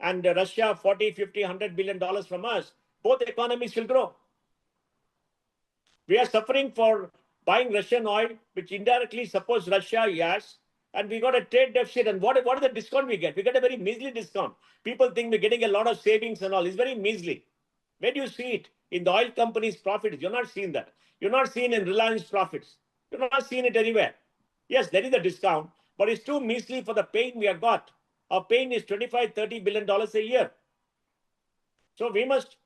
and Russia 40, 50, $100 billion from us, both economies will grow. We are suffering for buying Russian oil, which indirectly supports Russia, yes, and we got a trade deficit. And what is the discount we get? We get a very measly discount. People think we're getting a lot of savings and all. It's very measly. Where do you see it? In the oil companies' profits. You're not seeing that. You're not seeing in Reliance profits. You're not seeing it anywhere. Yes, there is a discount, but it's too measly for the pain we have got. Our pain is $25, $30 billion a year. So we must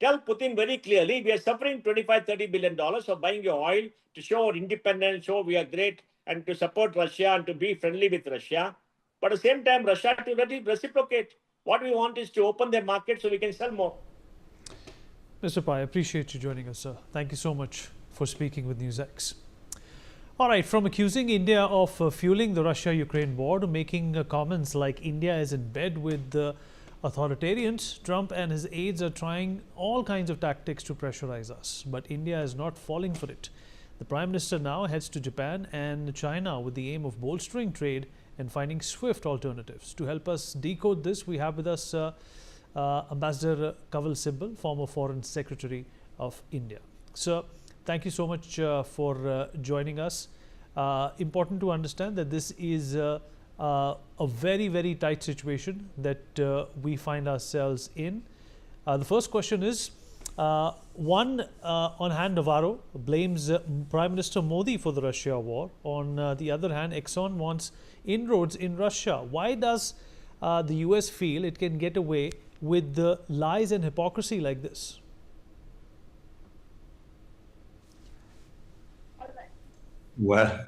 tell Putin very clearly, we are suffering $25, $30 billion for buying your oil to show our independence, show we are great, and to support Russia and to be friendly with Russia. But at the same time, Russia to reciprocate. What we want is to open their market so we can sell more. Mr. Pai, I appreciate you joining us, sir. Thank you so much for speaking with NewsX. All right, from accusing India of fueling the Russia-Ukraine war to making comments like India is in bed with the authoritarians, Trump and his aides are trying all kinds of tactics to pressurize us. But India is not falling for it. The Prime Minister now heads to Japan and China with the aim of bolstering trade and finding swift alternatives. To help us decode this, we have with us Ambassador Kanwal Sibal, former Foreign Secretary of India. Sir, thank you so much for joining us. Important to understand that this is a very, very tight situation that we find ourselves in. The first question is, on hand, Navarro blames Prime Minister Modi for the Russia war. On the other hand, Exxon wants inroads in Russia. Why does the US feel it can get away with the lies and hypocrisy like this? Well,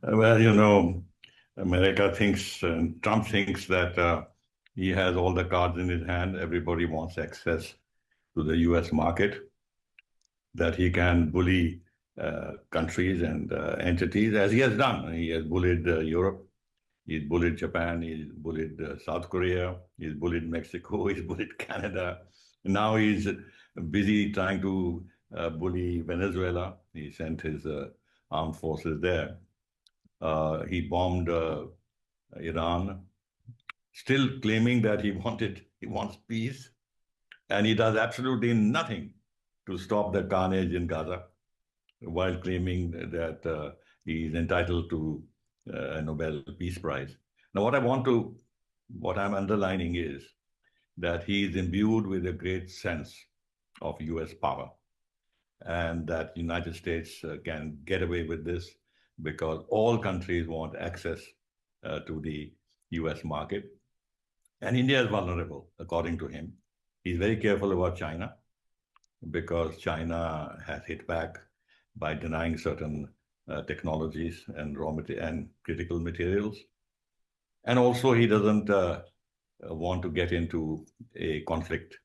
well, you know, America thinks, Trump thinks that he has all the cards in his hand. Everybody wants access to the US market, that he can bully countries and entities, as he has done. He has bullied Europe, he's bullied Japan, he's bullied South Korea, he's bullied Mexico, he's bullied Canada. Now he's busy trying to bully Venezuela. He sent his armed forces there. He bombed Iran, still claiming that he wants peace, and he does absolutely nothing to stop the carnage in Gaza, while claiming that he is entitled to a Nobel Peace Prize. Now, what I'm underlining is that he is imbued with a great sense of US power, and that United States can get away with this because all countries want access to the US market. And India is vulnerable, according to him. He's very careful about China because China has hit back by denying certain technologies and raw material and critical materials. And also he doesn't want to get into a conflict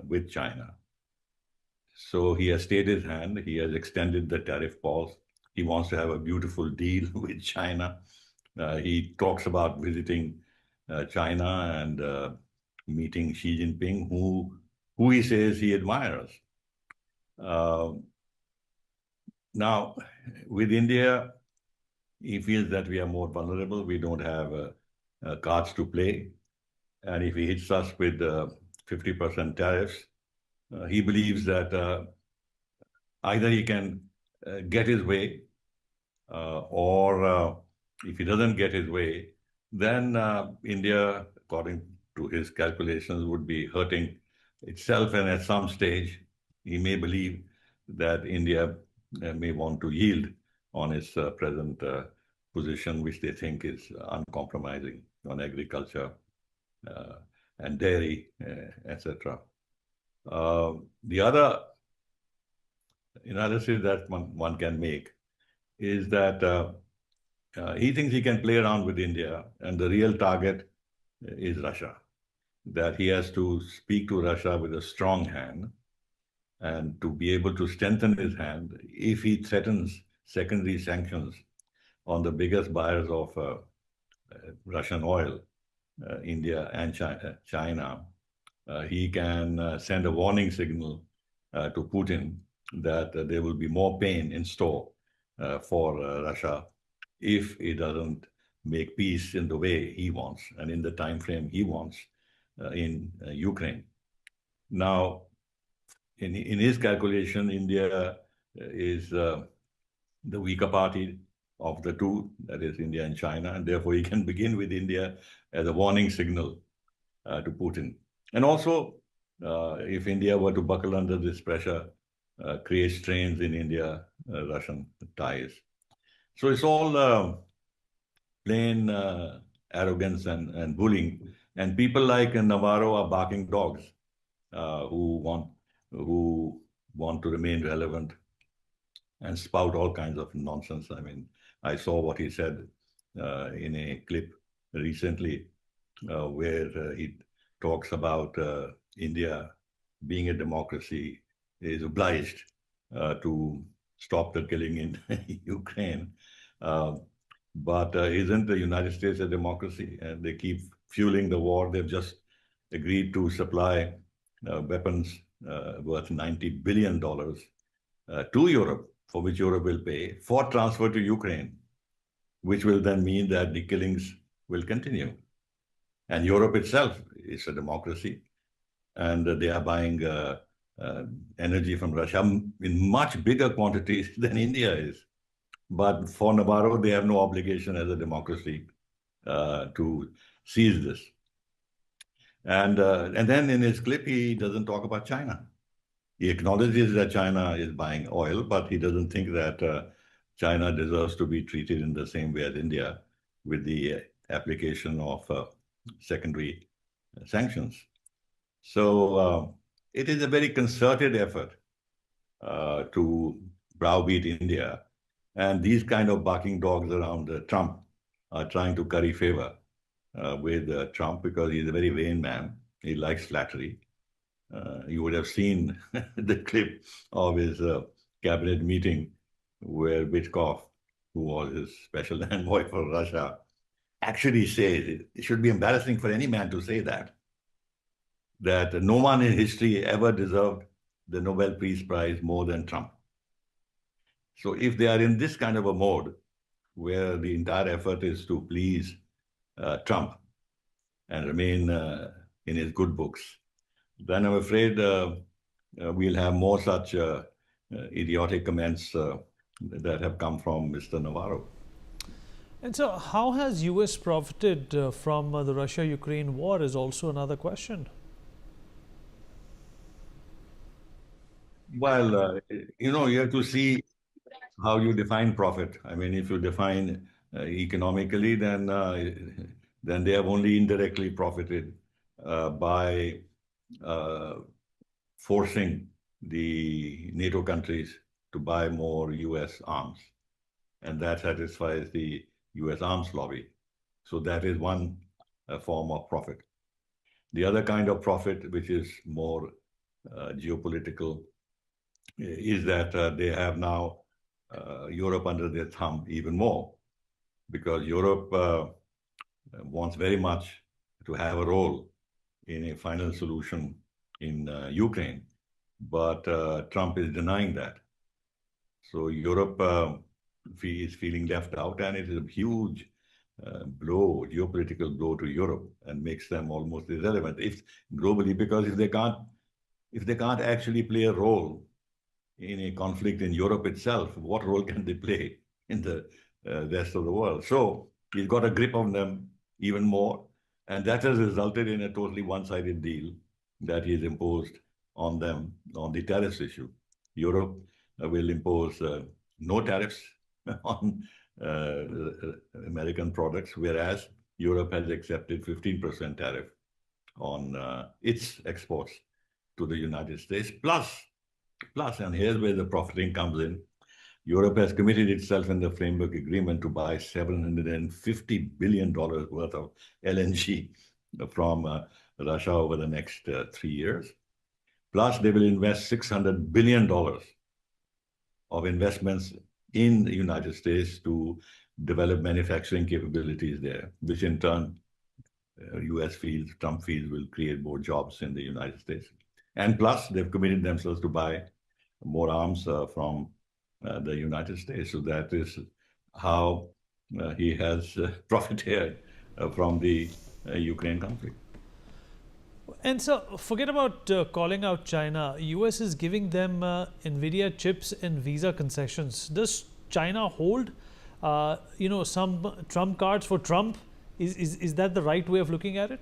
with China. So he has stayed his hand. He has extended the tariff pause. He wants to have a beautiful deal with China. He talks about visiting China and meeting Xi Jinping, who he says he admires. Now, with India, he feels that we are more vulnerable. We don't have cards to play. And if he hits us with 50% tariffs, he believes that either he can get his way, or if he doesn't get his way, then India, according to his calculations, would be hurting itself. And at some stage, he may believe that India may want to yield on its present position, which they think is uncompromising on agriculture and dairy, etc. The other analysis that one can make is that he thinks he can play around with India, and the real target is Russia, that he has to speak to Russia with a strong hand, and to be able to strengthen his hand if he threatens secondary sanctions on the biggest buyers of Russian oil, India and China, he can send a warning signal to Putin that there will be more pain in store for Russia if he doesn't make peace in the way he wants and in the time frame he wants, in Ukraine. Now, in his calculation, India is the weaker party of the two, that is India and China, and therefore he can begin with India as a warning signal to Putin. And also, if India were to buckle under this pressure, create strains in India-Russian ties. So it's all plain arrogance and bullying. And people like Navarro are barking dogs who want to remain relevant and spout all kinds of nonsense. I mean, I saw what he said in a clip recently where he talks about India being a democracy is obliged to stop the killing in Ukraine. But isn't the United States a democracy? And they keep fueling the war. They've just agreed to supply weapons worth $90 billion to Europe, for which Europe will pay, for transfer to Ukraine, which will then mean that the killings will continue. And Europe itself is a democracy, and they are buying energy from Russia in much bigger quantities than India is. But for Navarro, they have no obligation as a democracy to seize this. And then in his clip, he doesn't talk about China. He acknowledges that China is buying oil, but he doesn't think that China deserves to be treated in the same way as India with the application of secondary sanctions. So it is a very concerted effort to browbeat India. And these kind of barking dogs around Trump are trying to curry favor with Trump because he's a very vain man. He likes flattery. You would have seen the clip of his cabinet meeting where Witkoff, who was his special envoy for Russia, actually says it should be embarrassing for any man to say that no one in history ever deserved the Nobel Peace Prize more than Trump. So if they are in this kind of a mode where the entire effort is to please Trump and remain in his good books, then I'm afraid we'll have more such idiotic comments that have come from Mr. Navarro. And so how has US profited from the Russia-Ukraine war is also another question. Well, you have to see how you define profit. I mean, if you define economically, then they have only indirectly profited by forcing the NATO countries to buy more US arms. And that satisfies the US arms lobby. So that is one form of profit. The other kind of profit, which is more geopolitical, is that they have now Europe under their thumb even more, because Europe wants very much to have a role in a final solution in Ukraine, but Trump is denying that. So Europe is feeling left out, and it is a huge geopolitical blow to Europe, and makes them almost irrelevant globally, because if they can't actually play a role in a conflict in Europe itself, what role can they play in the rest of the world? So he's got a grip on them even more, and that has resulted in a totally one-sided deal that he's imposed on them on the tariffs issue. Europe will impose no tariffs on American products, whereas Europe has accepted 15% tariff on its exports to the United States. Plus, and here's where the profiting comes in, Europe has committed itself in the framework agreement to buy $750 billion worth of LNG from Russia over the next 3 years. Plus, they will invest $600 billion of investments in the United States to develop manufacturing capabilities there, which in turn, US feels, Trump feels, will create more jobs in the United States. And plus, they've committed themselves to buy more arms from the United States. So that is how he has profited from the Ukraine conflict. And so forget about calling out China. US is giving them NVIDIA chips and visa concessions. Does China hold, some trump cards for Trump? Is that the right way of looking at it?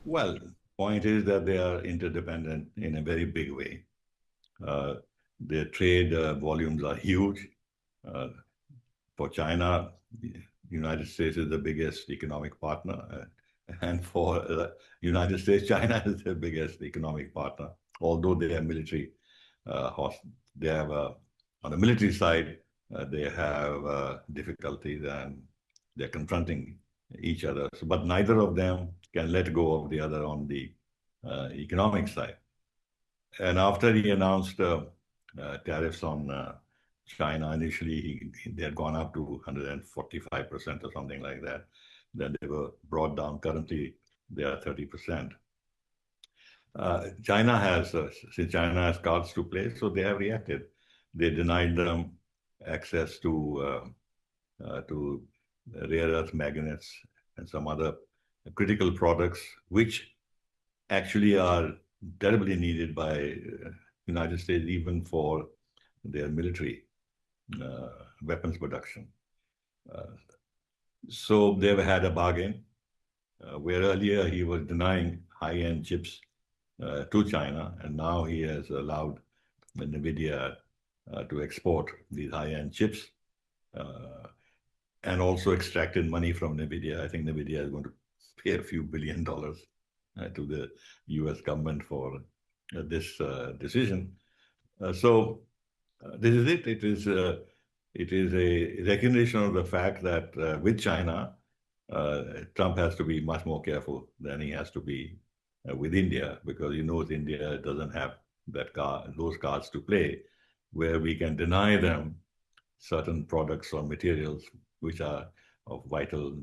Well, point is that they are interdependent in a very big way. Their trade volumes are huge. For China, the United States is the biggest economic partner. And for the United States, China is the biggest economic partner. Although they have military, they have on the military side, they have difficulties and they're confronting each other. So, but neither of them can let go of the other on the economic side. And after he announced tariffs on China, initially they had gone up to 145% or something like that. Then they were brought down. Currently, they are 30%. Since China has cards to play, so they have reacted. They denied them access to rare earth magnets and some other critical products, which actually are terribly needed by United States, even for their military weapons production. So they've had a bargain where earlier he was denying high-end chips to China, and now he has allowed NVIDIA to export these high-end chips and also extracted money from NVIDIA. I think NVIDIA is going to pay a few $1 billion to the US government for this decision. So this is it. It is a recognition of the fact that with China, Trump has to be much more careful than he has to be with India, because he knows India doesn't have those cards to play, where we can deny them certain products or materials which are of vital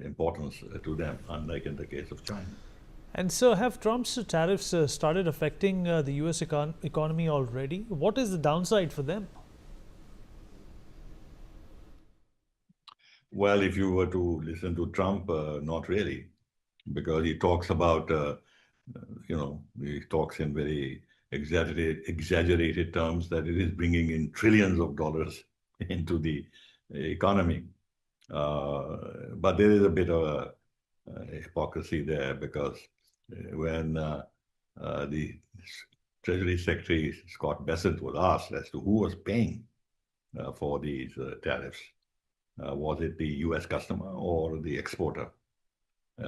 importance to them, unlike in the case of China. And so have Trump's tariffs started affecting the US economy already? What is the downside for them? Well, if you were to listen to Trump, not really, because he talks about, he talks in very exaggerated terms that it is bringing in trillions of dollars into the economy. But there is a bit of a hypocrisy there, because when the Treasury Secretary Scott Bessent was asked as to who was paying for these tariffs, was it the US customer or the exporter?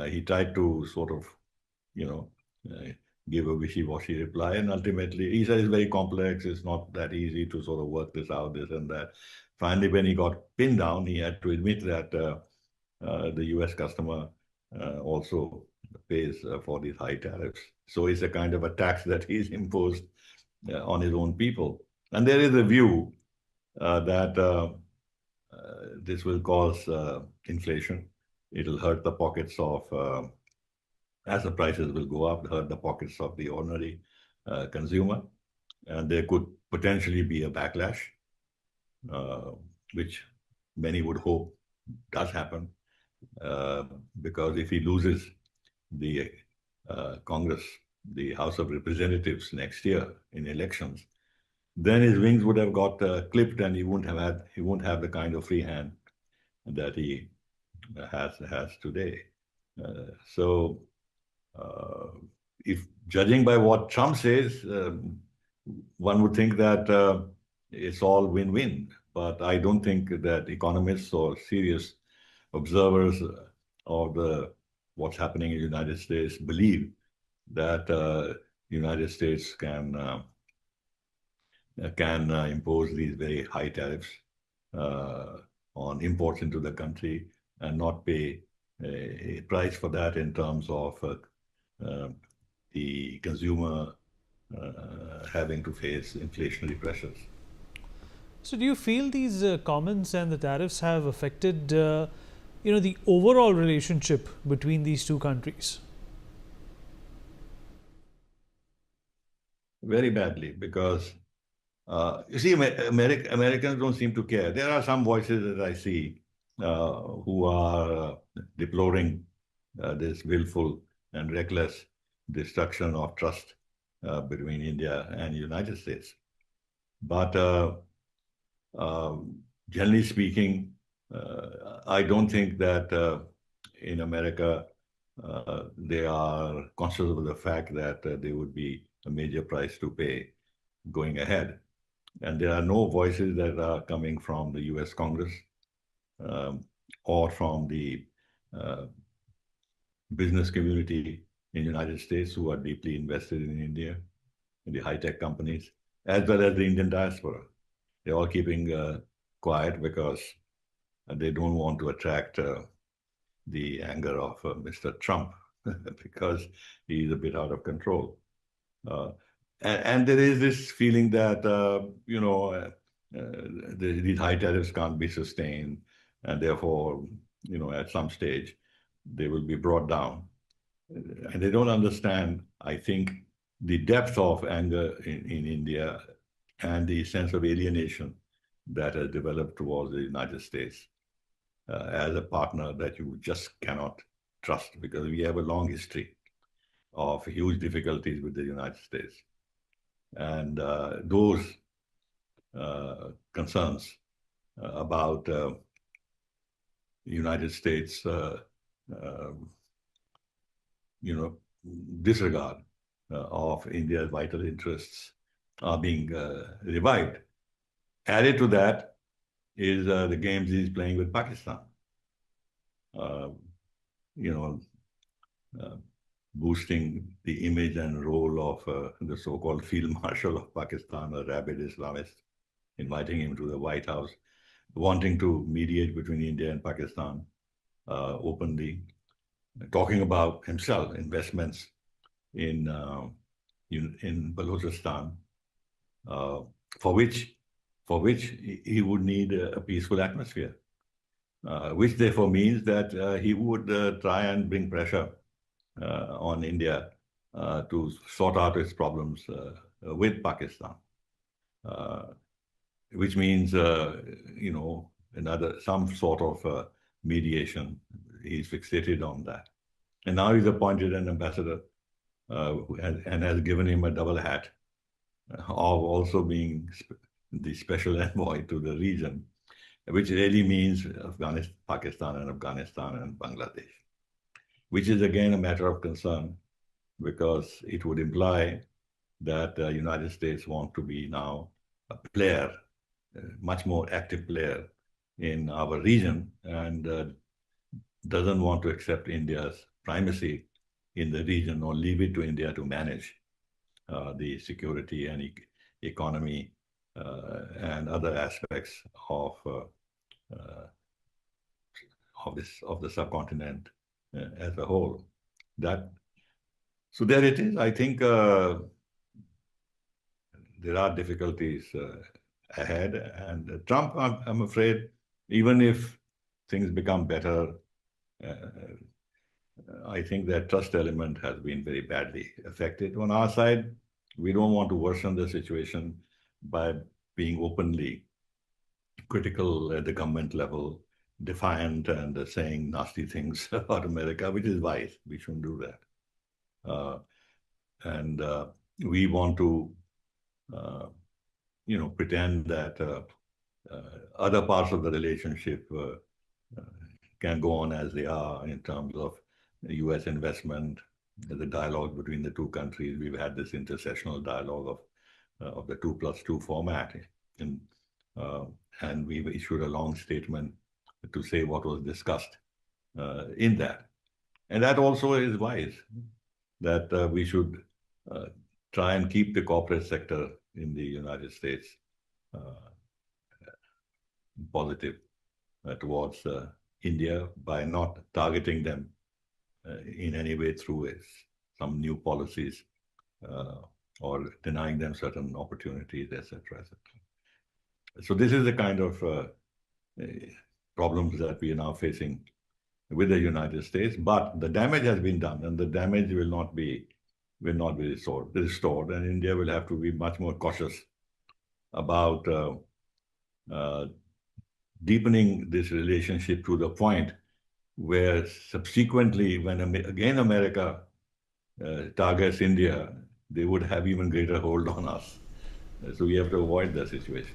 He tried to sort of, give a wishy-washy reply, and ultimately he said it's very complex, it's not that easy to sort of work this out, this and that. Finally, when he got pinned down, he had to admit that the US customer also pays for these high tariffs. So it's a kind of a tax that he's imposed on his own people. And there is a view that this will cause inflation. It'll hurt the pockets of, as the prices will go up, hurt the pockets of the ordinary consumer. And there could potentially be a backlash, which many would hope does happen, because if he loses the Congress, the House of Representatives next year in elections, then his wings would have got clipped, and he won't have the kind of free hand that he has today. So if judging by what Trump says, one would think that it's all win-win. But I don't think that economists or serious observers of what's happening in the United States believe that the United States can impose these very high tariffs on imports into the country and not pay a price for that in terms of the consumer having to face inflationary pressures. So do you feel these comments and the tariffs have affected the overall relationship between these two countries? Very badly, because you see, Americans don't seem to care. There are some voices that I see who are deploring this willful and reckless destruction of trust between India and the United States. But generally speaking, I don't think that in America they are conscious of the fact that there would be a major price to pay going ahead. And there are no voices that are coming from the US Congress or from the business community in the United States who are deeply invested in India, in the high-tech companies, as well as the Indian diaspora. They're all keeping quiet because they don't want to attract the anger of Mr. Trump because he's a bit out of control. And there is this feeling that, these high tariffs can't be sustained, and therefore, at some stage, they will be brought down. And they don't understand, I think, the depth of anger in India and the sense of alienation that has developed towards the United States as a partner that you just cannot trust, because we have a long history of huge difficulties with the United States. And those concerns about the United States, disregard of India's vital interests are being revived. Added to that is the games he's playing with Pakistan. Boosting the image and role of the so-called Field Marshal of Pakistan, a rabid Islamist, inviting him to the White House, wanting to mediate between India and Pakistan openly, talking about himself investments in Balochistan, for which he would need a peaceful atmosphere, which therefore means that he would try and bring pressure on India to sort out its problems with Pakistan, which means some sort of mediation. He's fixated on that, and now he's appointed an ambassador and has given him a double hat of also being the special envoy to the region, which really means Afghanistan, Pakistan, and Afghanistan and Bangladesh, which is again a matter of concern because it would imply that the United States want to be now a player, a much more active player in our region, and doesn't want to accept India's primacy in the region or leave it to India to manage the security and economy and other aspects of the subcontinent as a whole. So there it is. I think there are difficulties ahead, and Trump, I'm afraid, even if things become better, I think that trust element has been very badly affected. On our side, we don't want to worsen the situation by being openly critical at the government level, defiant, and saying nasty things about America, which is wise. We shouldn't do that. And we want to, pretend that other parts of the relationship can go on as they are in terms of US investment, the dialogue between the two countries. We've had this intersessional dialogue of the 2+2 format, and we've issued a long statement to say what was discussed in that. And that also is wise, that we should try and keep the corporate sector in the United States positive towards India by not targeting them in any way through some new policies or denying them certain opportunities, etc., etc. So this is the kind of problems that we are now facing with the United States. But the damage has been done, and the damage will not be restored, and India will have to be much more cautious about deepening this relationship to the point where subsequently, when again America targets India, they would have even greater hold on us. So we have to avoid that situation.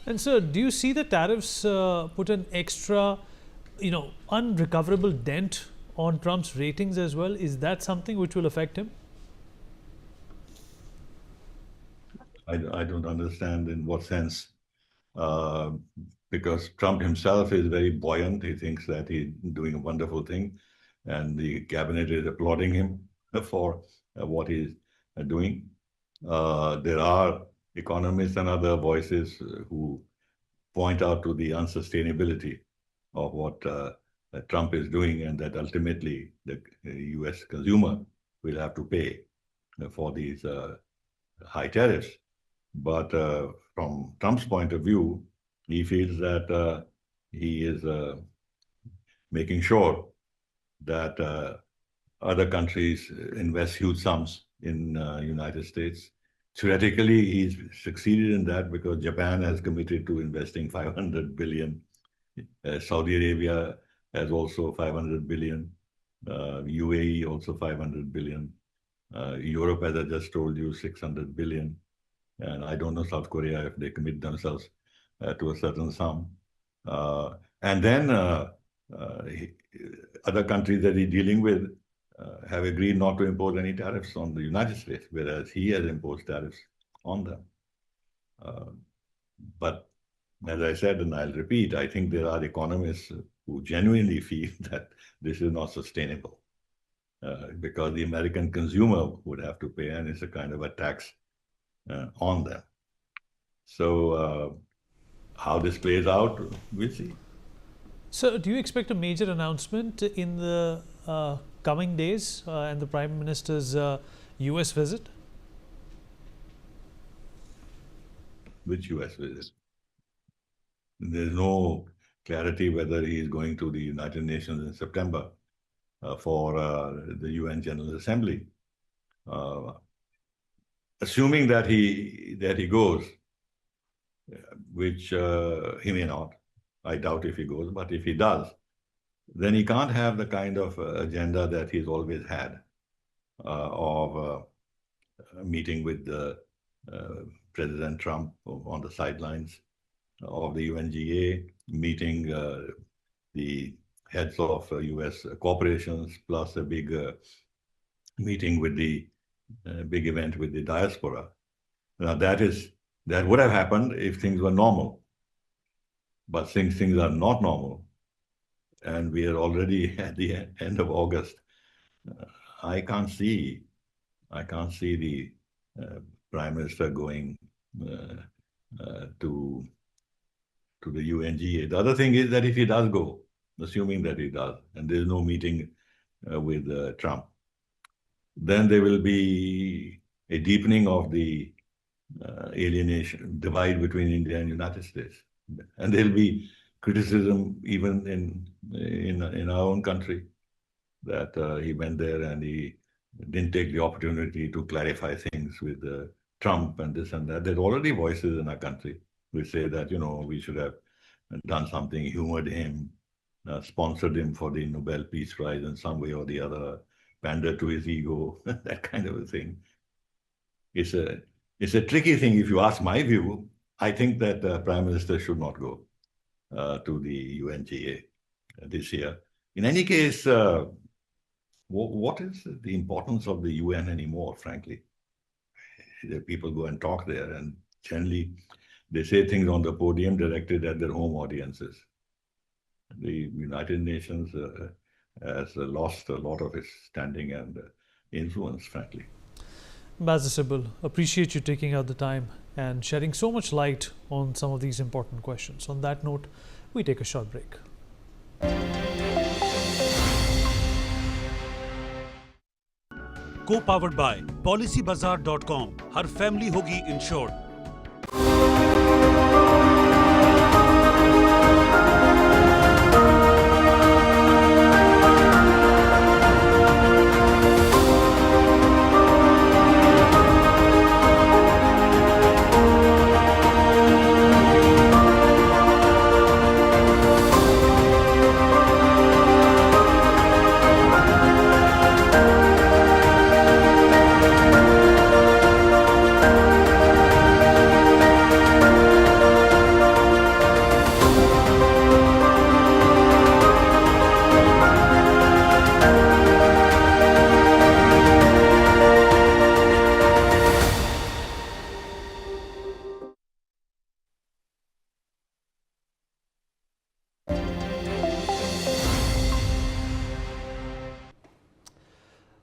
And sir, do you see the tariffs put an extra, unrecoverable dent on Trump's ratings as well? Is that something which will affect him? I don't understand in what sense, because Trump himself is very buoyant. He thinks that he's doing a wonderful thing, and the cabinet is applauding him for what he's doing. There are economists and other voices who point out to the unsustainability of what Trump is doing, and that ultimately the US consumer will have to pay for these high tariffs. But from Trump's point of view, he feels that he is making sure that other countries invest huge sums in United States. Theoretically, he's succeeded in that because Japan has committed to investing 500 billion. Saudi Arabia has also 500 billion. UAE also 500 billion. Europe, as I just told you, 600 billion. And I don't know South Korea if they commit themselves to a certain sum. And then other countries that he's dealing with have agreed not to impose any tariffs on the United States, whereas he has imposed tariffs on them. But as I said, and I'll repeat, I think there are economists who genuinely feel that this is not sustainable because the American consumer would have to pay, and it's a kind of a tax on them. So how this plays out, we'll see. So do you expect a major announcement in the coming days and the Prime Minister's US visit? Which US visit? There's no clarity whether he is going to the United Nations in September for the UN General Assembly. Assuming that he goes, which he may not, I doubt if he goes, but if he does, then he can't have the kind of agenda that he's always had of meeting with President Trump on the sidelines of the UNGA, meeting the heads of US corporations, plus a big meeting with the big event with the diaspora. Now that would have happened if things were normal. But since things are not normal, and we are already at the end of August, I can't see the Prime Minister going to the UNGA. The other thing is that if he does go, assuming that he does, and there's no meeting with Trump, then there will be a deepening of the alienation, divide between India and United States. And there'll be criticism even in our own country that he went there and he didn't take the opportunity to clarify things with Trump and this and that. There's already voices in our country which say that, we should have done something, humored him, sponsored him for the Nobel Peace Prize in some way or the other, pander to his ego, that kind of a thing. It's a tricky thing. If you ask my view, I think that the Prime Minister should not go to the UNGA this year. In any case, what is the importance of the UN anymore, frankly? People go and talk there, and generally they say things on the podium directed at their home audiences. The United Nations has lost a lot of its standing and influence, frankly. Ambassador Sibal, appreciate you taking out the time and shedding so much light on some of these important questions. On that note, we take a short break. Co-powered by PolicyBazaar.com. Her family होगी insured.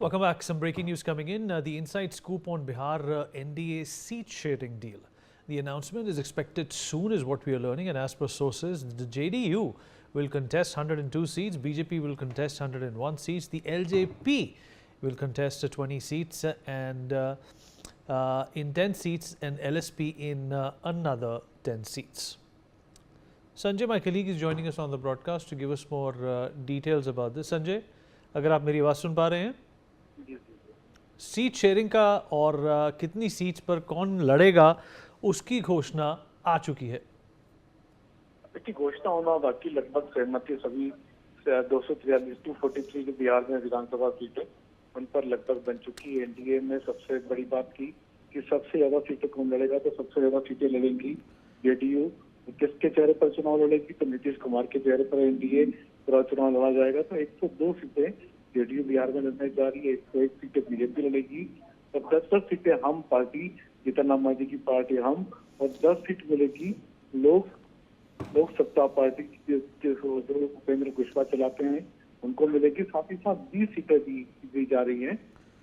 Welcome back. Some breaking news coming in. The inside scoop on Bihar NDA seat sharing deal. The announcement is expected soon, is what we are learning. And as per sources, the JDU will contest 102 seats, BJP will contest 101 seats, the LJP will contest 20 seats, and in 10 seats, and LSP in another 10 seats. Sanjay, my colleague, is joining us on the broadcast to give us more details about this. Sanjay, अगर आप मेरी आवाज़ सुन पा रहे हैं, seat sharing का और कितनी सीट्स पर कौन लड़ेगा उसकी घोषणा आ चुकी है। इसकी घोषणा होना बाकी लगभग सहमति सभी 243 जो बिहार में विधानसभा सीटें उन पर लगभग बन चुकी है। एनडीए में सबसे बड़ी बात की कि सबसे ज्यादा सीटें कौन लड़ेगा, तो सबसे ज्यादा सीटें लड़ेंगी जेडीयू। किसके चेहरे पर चुनाव लड़ेगी, तो नीतीश कुमार के चेहरे पर एनडीए पूरा चुनाव लड़ा जाएगा। तो 102 सीटें जेडीयू बिहार में लड़ने जा रही है, 101 सीटें बीजेपी लड़ेगी, तो 10 सीटें हम पार्टी जीतन राम मांझी की पार्टी हम, और 10 सीट मिलेगी लोक सत्ता पार्टी जो उपेंद्र कुशवाहा चलाते हैं उनको मिलेगी। साथ ही साथ 20 सीटें दी जा रही हैं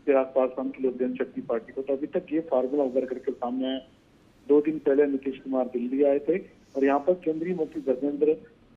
चिराग पासवान की लोक जनशक्ति पार्टी को। तो अभी तक ये फार्मूला उभर करके सामने आया। 2 दिन पहले नीतीश कुमार दिल्ली आए थे और यहाँ पर केंद्रीय मंत्री धर्मेंद्र